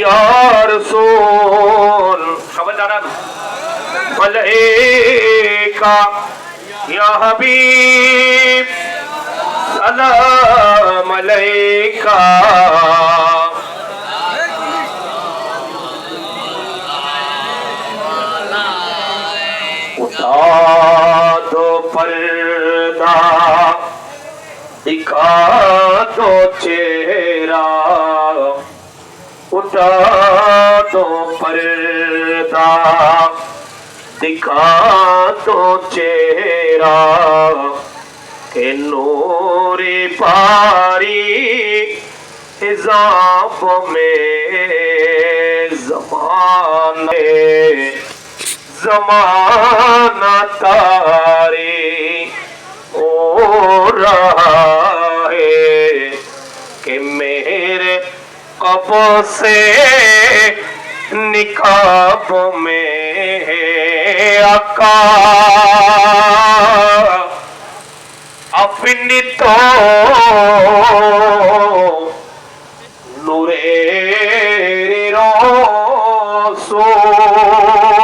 ইয়া রাসূল সবাই দাঁড়ান মালাইকা ইয়া হাবিব সালাম আলাইকা उठा दो पर्दा दिखा दो चेहरा उठा दो पर्दा दिखा दो चेहरा के नूरे पारी हिजाब में ज़माना तारी हो रहा है कि मेरे क़ब्र से निकाब में आका अपनी तो नूरे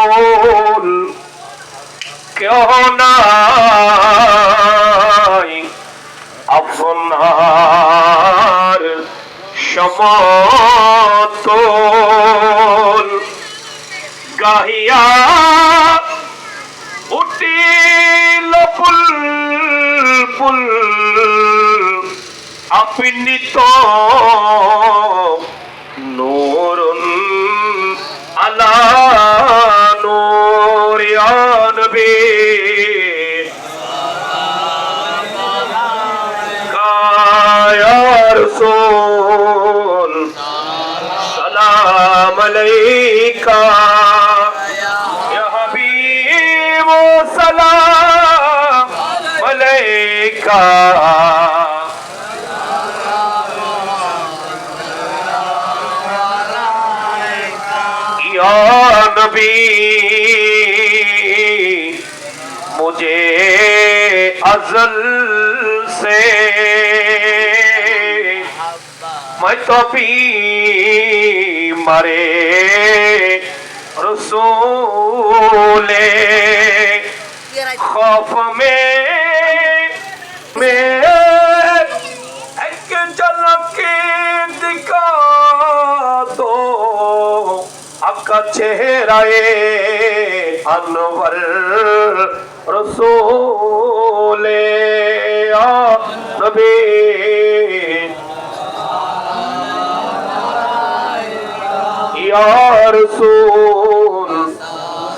रसूल क्यों নাই আপনার সমতল গাহিয়া উঠিল বুলবুল আপনি তো নূরুন আলা নূর ইয়া নবী ইয়া রাসূল সালাম আলাইকা ইয়া হাবিব সালাম আলাইকা या नबी मुझे अज़ल से मैं तो पी मरे रसूले खौफ में एक झलक दिखा दो आपका चेहरा अनवर रसूले या नबी या रसूल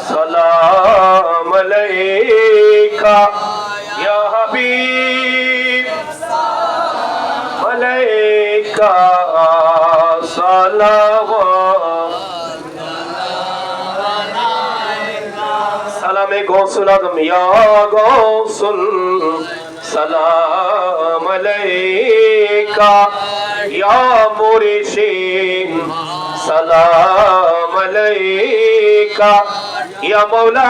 सलाम अलैका या हबीब अलैका सलावत सलाम गौसुल आज़म या गौसुल सलाम अलैका या मुर्शिद सलाम अलैका या मौला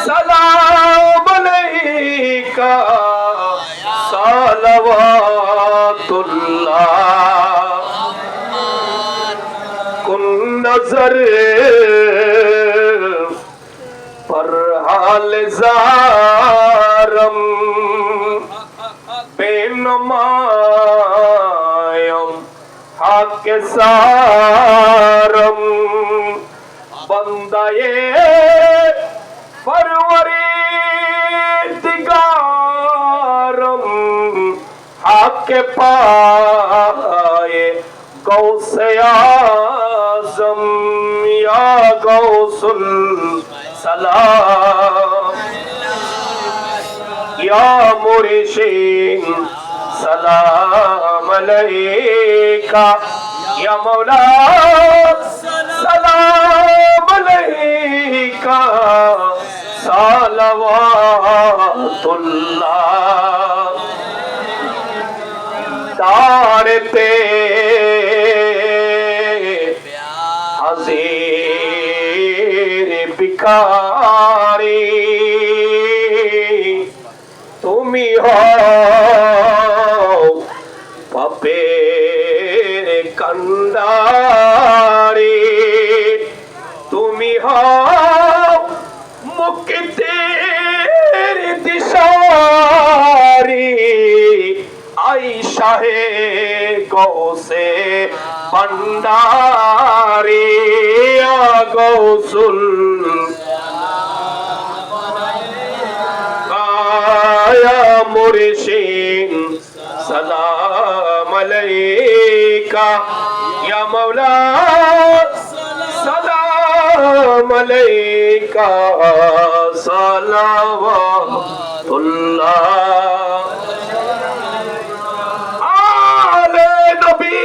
सलाम अलैका सलवातुल्लाह कुन नजर पर हाल ज़ारम बेनुमायम हक सारम बंदाए परवरिदिगारम हक पाए गौसे आज़म या गौसुल सलाम या मुर्शिद सलाम अलैका या मौला सलाम अलैका सलवातुल्लाह दारते हज़ीर भिखारी तुमी हो पापे कंदा गौसे भंडारी या गौसुल काया मुर्शिद सलाम अलैका या मौला सलाम अलैका सलावतुल्लाह आले नबी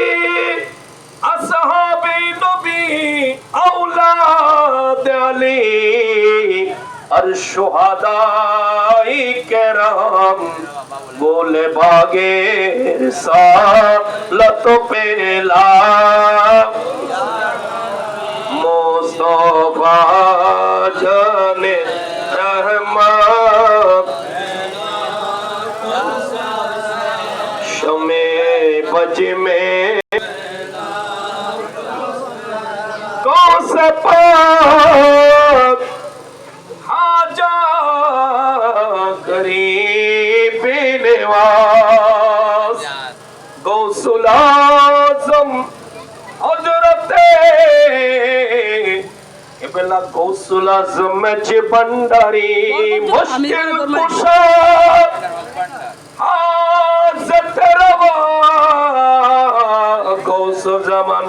असहाबे नबी औलाद अली अर्शुहदाई करम बोले बागे सालत पेला मुस्तफा जाने रहमत शमे बज में कौन से पाक हाजा गरीब निवास गौसुल आज़म हज़रते इबला गौसुल आज़म चे भंडारी मुश्किल कुशा हाज़त रवा गौसुल ज़मान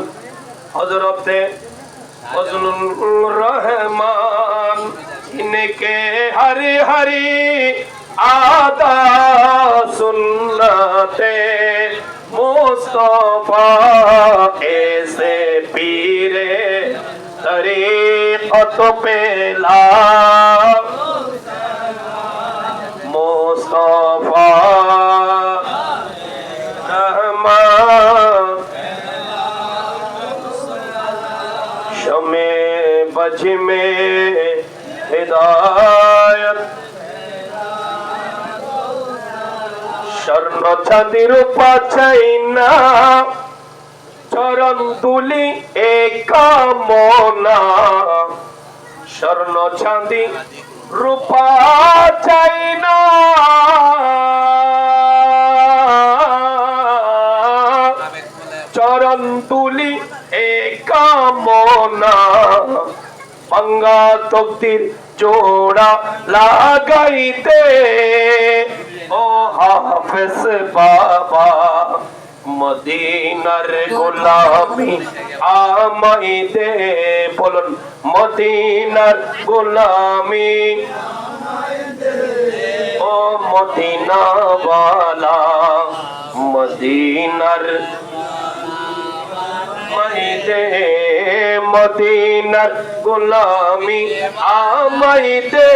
हज़रते फज़लुर रहमान इनके हरि हरि आदा सुन्नते मुस्तफा ऐसे पीरे तरीक़त पेला मुस्तफा रहमान शमे बज में हिदायत शरण छंदिर पाचैना चरण तुली एक मोना शरण छंदी रूपा चाइना चरण तुली एक मोना पंगा तकदीर जोड़ा लगाई दे ओ हाफिज बाबा मदीनार गुलामी आमाई दे बोलन मदीनार गुलामी ओ मदीना वाला मदीनार दे मदीनार गुलामी आमाई दे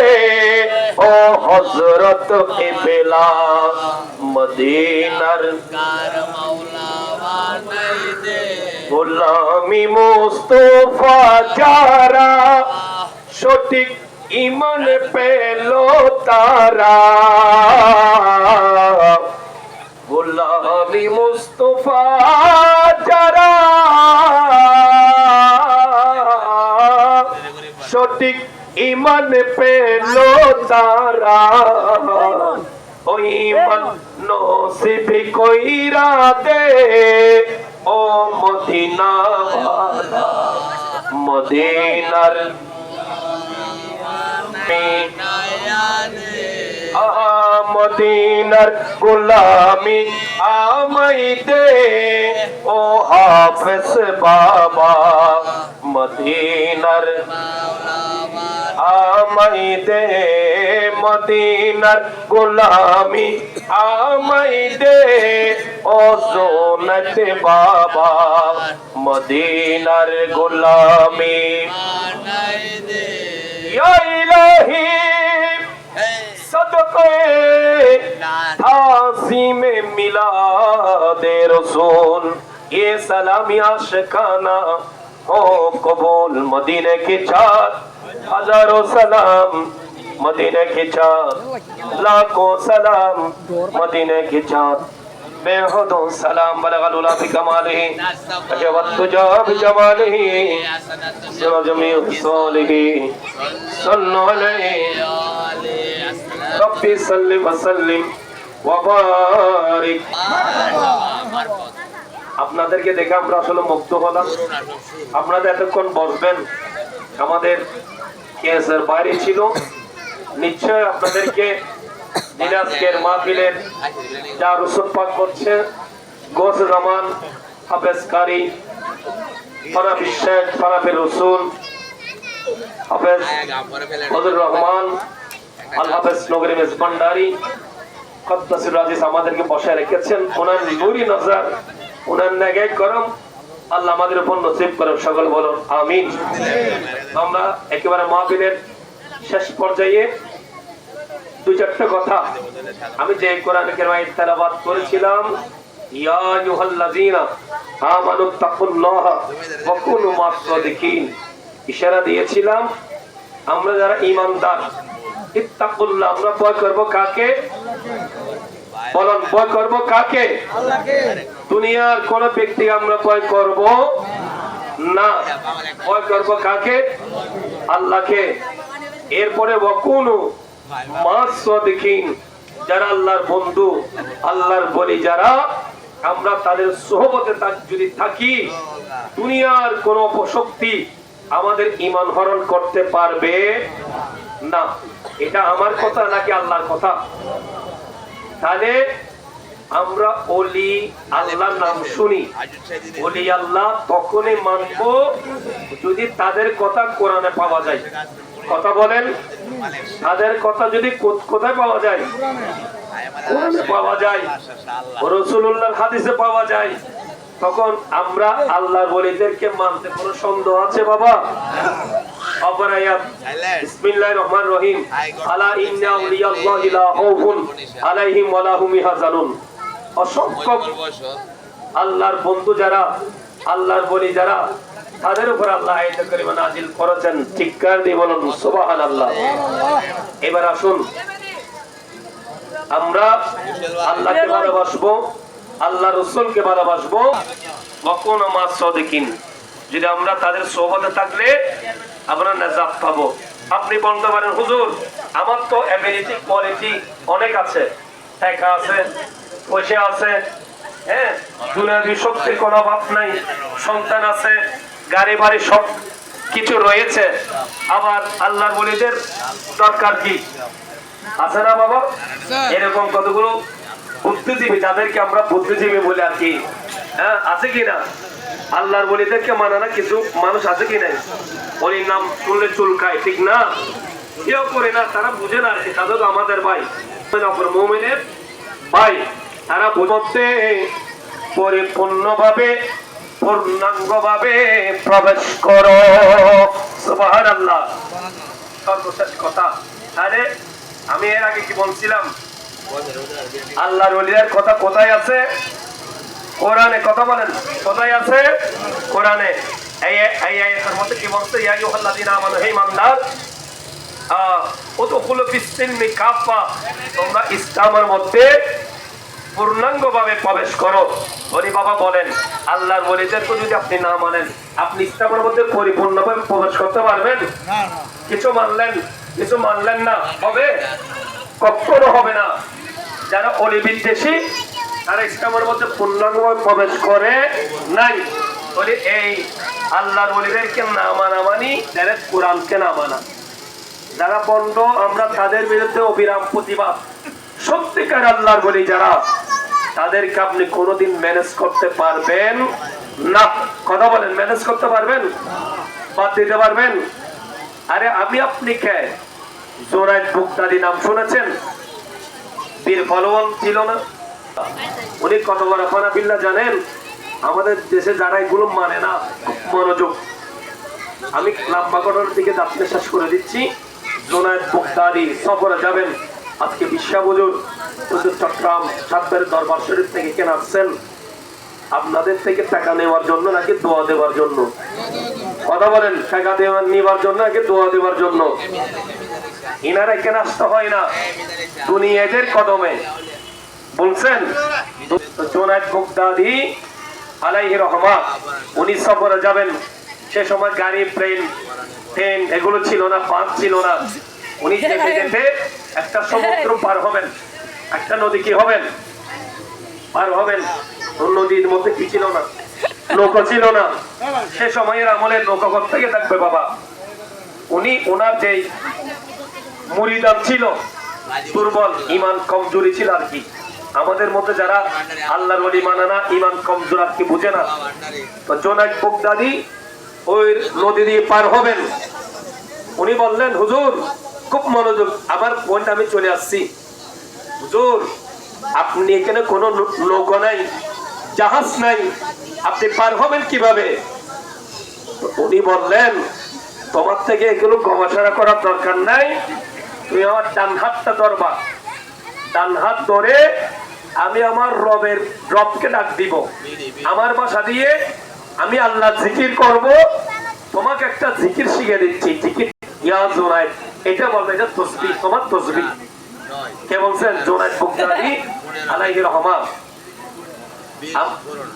ओ हजरत किबला मदीनार गुलामी मुस्तफा जारा सठिक ईमान पेलो तारा गुलामी मुस्तफा जारा सठिक ईमान पेलो तारा ओ ईमान नसीब कइरा दे ओ मदीना वाला मदीनार मदीनार गुलामी आमाई दे ओ हाफिज बाबा मदीनार आमाई दे मदीनार गुलामी आमाई दे ओ जोनत बाबा मदीनार गुलामी या इलाही सदक़े ताज़ीम मिलादे रसूल ये सलामी आशिकाना हो कबूल मदीने की चाँद हजारों सलाम मदीने की चाँद लाखों सलाम मदीने की चाँद बेहुदो सलाम बलगल उला बिकमालिही अजवत्तुजा बिजमालिही जमीउ हिसालिही सल्लल्लाहु अलैहि रब्बी सल्लि व सल्लिम व बारिक আপনাদেরকে দেখে আমরা আসলে মুগ্ধ হলাম। আপনারা এতক্ষণ বসবেন, আমাদের কেসের বাইরে ছিল। নিশ্চয় আপনাদেরকে দিনাজকের মাহফিলের যা রসুল পাক করছে, গোস রহমান হাফেজ কারি ফরাফি শেখ ফরাফি রসুল হাফেজ ফজল রহমান আল হাফেজ নগরী মেজ ভান্ডারী কদ্দাসুর আজিজ আমাদেরকে বসায় রেখেছেন। ওনার নুরি নজর, ওনার নেগায় করম আল্লাহ আমাদের উপর নসিব করেন, সকল বলুন আমিন। আমরা একেবারে মাহফিলের শেষ পর্যায়ে দুই চারটা কথা, আমি যে কোরআন কারীম তেলাওয়াত করেছিলাম, ইয়া আইয়ুহাল্লাযীনা আমানুত্তাকুল্লাহা ওয়া কুনু মাস-সাদিকিন, ইশারা দিয়েছিলাম আমরা যারা ঈমানদার, ইত্তাকুল্লাহ, আমরা ভয় করব কাকে? বলুন, ভয় করব কাকে? আল্লাহকে। দুনিয়ার কোন ব্যক্তি আমরা ভয় করব না, ভয় করব কাকে? আল্লাহকে। এরপরে ওয়া কুনু মাস-সাদিকিন, যারা আল্লাহর বন্ধু, আল্লাহর বলি যারা, আমরা তাদের সোহবতে যদি থাকি, দুনিয়ার কোন অপশক্তি আমাদের ঈমান হরণ করতে পারবে না। এটা আমার কথা নাকি আল্লাহর কথা? তাহলে আমরা ওলি আল্লাহর নাম শুনি, ওলি আল্লাহ তখনই মানব যদি তাদের কথা কোরআনে পাওয়া যায়। কথা বলেন, তাদের কথা যদি কোথায় পাওয়া যায়? কোরআনে পাওয়া যায়, রাসূলুল্লাহর হাদিসে পাওয়া যায়। তখন আমরা আল্লাহর ওলিদেরকে মানতে কোনো সন্দেহ আছে বাবা? আয়াত বিসমিল্লাহির রহমানির রহিম, আলা ইন্না আউলিয়াল্লাহি লা খাউফুন আলাইহিম ওয়া লা হুম ইয়াহজানুন। অসংখ্য আল্লাহর বন্ধু যারা, আল্লাহর ওলি যারা, তাদের উপর আল্লাহ আয়াত কারিমা নাযিল করেছেন। চিৎকার দিয়ে বলুন সুবহানাল্লাহ। এবার আসুন আমরা আল্লাহকে ভালোবাসবো, আল্লাহ রাসূলকে ভালোবাসবো। ওয়াকুনু মাস-সাদিকিন, যদি আমরা তাদের সোহবতে থাকলে আমরা নাজাত পাবো। আপনি বলতে পারেন হুজুর আমার তো এবিলিটি কোয়ালিটি অনেক আছে, টাকা আছে, পয়সা আছে, হ্যাঁ, দুনিয়াবি শক্তির কোনো অভাব নাই, সন্তান আছে, গাড়ি বাড়ি সব কিছু রয়েছে, আবার আল্লাহর ওলিদের দরকার কি? আছে না বাবা? এরকম কতগুলো বুদ্ধিজীবী, যাদেরকে আমরা বুদ্ধিজীবী বলি আর কি, হ্যাঁ, আছে কিনা? আল্লাহর ওলিদেরকে মানে না কিছু মানুষ আছে কি নাই? ওলির নাম শুনলে চুলকায়, ঠিক না? কেউ করে না, তারা বুঝে না, তাদের আমাদের ভাই, মুমিনের ভাই, তারা বুঝতে পরিপূর্ণভাবে পূর্ণাঙ্গভাবে প্রবেশ করো। সুবহানাল্লাহ। সর্বশেষ কথা, আরে আমি এর আগে কি বলছিলাম? আল্লাহর ওলিদের কথা কোথায় আছে? কোরআনে। কথা বলেন, কোথায় আছে? কোরআনে। এই আয়াতের মধ্যে কি বলছে? ইয়া আইয়ুহাল্লাযীনা আমানু, হে ঈমানদার, উদখুলু ফিস-সিলমি কাফা, তোমরা ইসলামের মধ্যে পূর্ণাঙ্গভাবে প্রবেশ করো। ওলি বাবা বলেন, আল্লাহর ওলিদেরকে যদি আপনি না মানেন, আপনি ইসলামের মধ্যে পরিপূর্ণভাবে প্রবেশ করতে পারবেন? কিছু মানলেন, কিছু মানলেন না, হবে? কখনো হবে না। যারা ওলি বিদ্বেষী, তারা ইসলামের মধ্যে পূর্ণাঙ্গভাবে প্রবেশ করে নাই। বলি এই আল্লাহর ওলিদেরকে না মানা মানি, যারা কোরআনকে না মানা, যারা বন্ড, আমরা তাদের বিরুদ্ধে অবিরাম প্রতিবাদ। সত্যিকার আল্লাহর ওলি যারা, তাদেরকে আপনি কোনোদিন ম্যানেজ করতে পারবেন না। কথা বলেন, ম্যানেজ করতে পারবেন? বাদ দিতে পারবেন? আরে আমি আপনি কে? জোরায়েদ বুগদাদি নাম শুনেছেন? বীর পালোয়ান ছিল না? উনি কত বড় ফানাফিল্লাহ জানেন? আমাদের দেশে যারা এগুলো মানে না, মনোযোগ, আমি লম্বা ঘটনার দিকে যাত্রা শেষ করে দিচ্ছি। জোরায়েদ বুগদাদি সফরে যাবেন। আজকে বিশ্বাবুজুর চট্টগ্রাম সাতবারের দরবার শরীফ থেকে কেন আসছেন? আপনাদের থেকে টাকা নেওয়ার জন্য নাকি দোয়া দেওয়ার জন্য? কথা বলেন, টাকা নেওয়ার জন্য নাকি দোয়া দেওয়ার জন্য? ইনারা কেন আসতে হয় না, দুনিয়াদের কদমে বলছেন। জোনায়েদ বুগদাদি আলাইহির রহমাত, উনি সফরে যাবেন। সে সময় গাড়ি, ট্রেন এগুলো ছিল না, বাস ছিল না। উনি যেতে যেতে একটা সমুদ্র পার হবেন, একটা নদী কি হবেন? পার হবেন। নদীর মধ্যে কি ছিল না, নৌকা ছিল না। সে সময়ের আমলের নৌকা থেকে থাকবে বাবা। উনি ওনার যে মুরিদান ছিল দুর্বল, ইমান কমজোরি ছিল আর কি। আমাদের মধ্যে যারা আল্লাহর ওলি মানে না, ইমান কমজোর আর কি বুঝে না, তো জোনায়েদ বাগদাদি ওই নদী দিয়ে পার হবেন। উনি বললেন হুজুর খুব মনোযোগ, আমার পয়েন্ট আমি চলে আসছি। হুজুর আপনি এখানে কোনো নৌকা নাই, জাহাজ নাই, আপনি পার হবেন কিভাবে? উনি বললেন তোমার থেকে এগুলো গবেষণা করার দরকার নাই, তুমি আমার ডান হাতটা ধরবা, ডান হাত ধরে আমি আমার রবকে ডাক দিব, আমার ভাষা দিয়ে আমি আল্লাহ জিকির করব। তোমাকে একটা জিকির শিখে দিচ্ছি, জিকির ইয়া জোনায়েদ, এটা বলবে এটা তাসবিহ, তোমার তাসবিহ। কে বলছেন? জোনায়েদ বাগদাদি আলাইহির রহমান।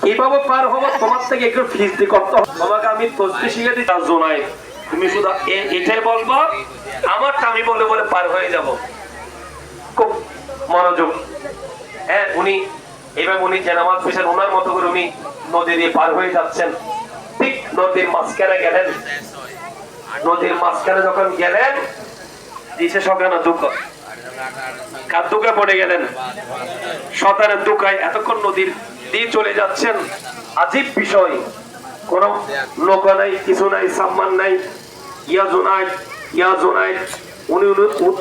কিভাবে পার হবো? তোমার থেকে একটু ফিজদি করতে হবে, তোমাকে আমি তাসবিহ শিখে দিচ্ছি জোনায়েদ, তুমি শুধু এটাই বলবা, আমারটা আমি বলে বলে পার হয়ে যাব। খুব মনোযোগ। হ্যাঁ, উনি এবার উনি যে নামাজ পড়ছেন ওনার মতো করে উনি নদী দিয়ে পার হয়ে যাচ্ছেন। ঠিক নদীর মাঝখানে গেলেন, নদীর মাঝখানে যখন গেলেন দিশে সকানা দুঃখ কার দুঃখে পড়ে গেলেন, শতানের দুঃখায় এতক্ষণ নদীর দিয়ে চলে যাচ্ছেন। আজীব বিষয়, কোন নৌকা নাই, কিছু নাই, সম্মান নাই। ইয়া জোনায়েদ, ইয়া জোনায়েদ,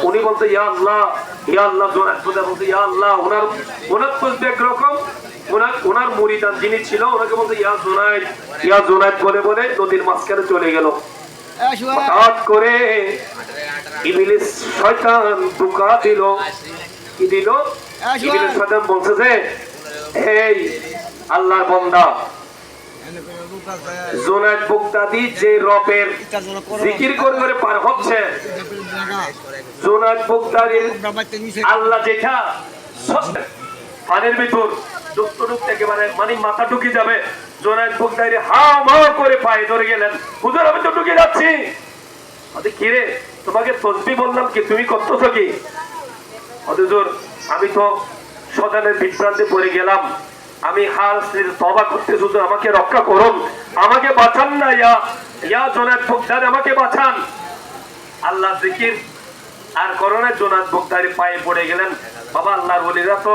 উনি বলতে ইয়া আল্লাহ, ইয়া আল্লাহ। জোনায়েদ বলতে ইয়া আল্লাহ। ওনার তসবিহ একরকম, ওনার মুরিদান যিনি ছিল ওনাকে বলতে ইয়া জোনায়েদ, ইয়া জোনায়েদ বলে বলে নদীর মাঝখানে চলে গেল। হঠাৎ করে ইবলিস শয়তান ধোঁকা দিল। কি দিল? ইবলিস শয়তান বলছে যে এই আল্লাহর বান্দা জোনায়েদ বাগদাদি যে রবের জিকির করে করে পার হচ্ছে, জোনায়েদ বাগদাদির আল্লাহ যেটা পানির ভিতর ডুবতে ডুবতে একেবারে মানে মাথা ঢুকে যাবে। জোনায়েদ বাগদাদি হা মা করে পায়ে ধরে গেলেন, হুজুর আমি তো ঢুকে যাচ্ছি। কি রে, তোমাকে তাসবিহ বললাম কি, তুমি করতেছো কি? হুজুর আমি তো শয়তানের বিভ্রান্তে পড়ে গেলাম, আমি হাল তওবা করতে, হুজুর আমাকে রক্ষা করুন, আমাকে বাঁচান না, ইয়া জোনায়েদ বাগদাদি আমাকে বাঁচান। আল্লাহ জিকির আর করোনা জোনায়েদ বাগদাদি পায়ে পড়ে গেলেন। বাবা আল্লাহর ওলিরা তো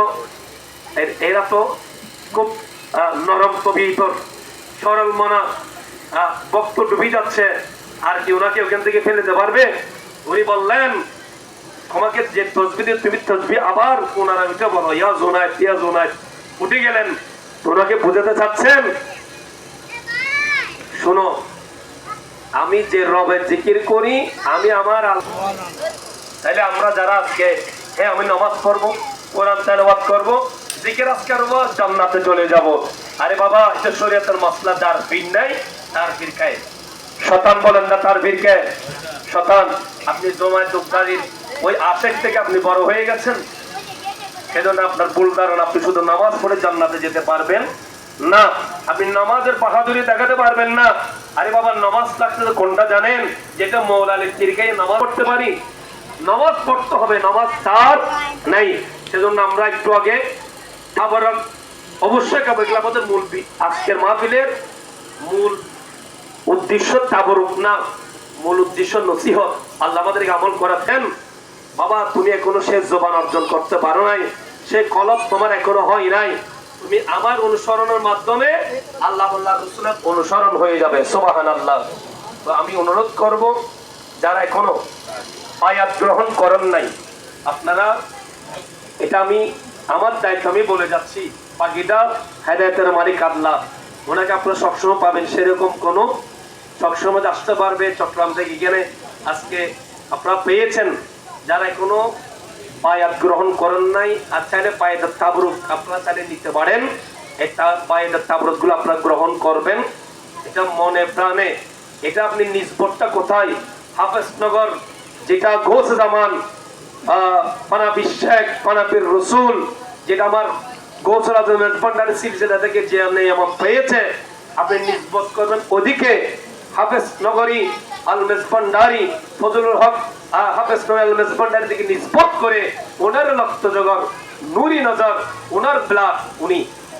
এরা তো খুব নরম তবিয়তের, সরল মনা, বক্ত ডুবে যাচ্ছে, আর কি ওনাকে ওখান থেকে ফেলে দিতে পারবে? উনি বললেন তোমাকে যে তাসবিহ দিয়ে তুমি তাসবিহ আবার ওনারা উঠে বলো ইয়া জোনায়েদ, ইয়া জোনায়েদ। উঠে গেলেন। ওনাকে বুঝাতে চাচ্ছেন শোনো, আমি যে রবের জিকির করি আমি আমার তাইলে আমরা যারা আজকে হ্যাঁ আমি নামাজ পড়বো, কোরআন তেলাওয়াত করবো, জিকির আজকে করবো, জান্নাতে চলে যাব। আরে বাবা এটা শরীয়তের মাসলা, যার বীর নাই তার বীর খায়। শতান বলেন না তার বীর খায়। শতান আপনি জোনায়েদ বাগদাদির ওই আশেক থেকে আপনি বড় হয়ে গেছেন, সেজন্য আপনার ভুল ধারণা। আপনি শুধু নামাজ পড়ে জান্নাতে যেতে পারবেন না, আপনি নামাজের বাহাদুরি দেখাতে পারবেন না। আরে বাবা নামাজ লাগছে তো কোনটা জানেন? যেটা মৌলা আলীর তরিকায় নামাজ পড়তে পারি, নামাজ পড়তে হবে, নামাজ তার নাই। সেজন্য আমরা একটু আগে তাবারক অবশ্যই আমাদের মূল আজকের মাহফিলের মূল উদ্দেশ্য তাবারক না, মূল উদ্দেশ্য নসিহত। আল্লাহ আমাদেরকে আমল করাতেন। বাবা তুমি এখনো শেষ জবান অর্জন করতে পারো নাই, সে কলব তোমার এখনো হয় নাই, তুমি আমার অনুসরণের মাধ্যমে আল্লাহ রাসূলের অনুসরণ হয়ে যাবে। সুবহানাল্লাহ। তো আমি অনুরোধ করব যারা এখনো আয়াত গ্রহণ করেন নাই, আপনারা, এটা আমি আমার দায়িত্ব আমি বলে যাচ্ছি, বাকিটা হেদায়েতের মালিক আল্লাহ, ওনাকে আপনারা সবসময় পাবেন। সেরকম কোনো সবসময় আসতে পারবে চট্টগ্রাম থেকে এখানে আজকে আপনারা পেয়েছেন। যারা এখনো আয়াত গ্রহণ করেন নাই আর চাইলে পায়েদার তাবরুক আপনারা চাইলে নিতে পারেন। এটা পায়েদার তাবরুক গুলো আপনারা গ্রহণ করবেন, এটা মনে প্রাণে। এটা আপনি নিসবতটা কোথায়? হাফেজনগর, যেটা ঘোষ জামান পানাপি শেখ, পানাপির রসুল, যেটা আমার গৌসুল আজম ভান্ডারী সিলসিলা থেকে যে আমার পেয়েছে, আপনি নিসবত করবেন ওদিকে। হাফেজ নগরী আল মেজভান্ডারী ফজলুল হক হাফেজ আল মেজভান্ডারী থেকে নিসবত করে ওনার রক্ত জগর, নুরি নজর, ওনার ব্লাড উনি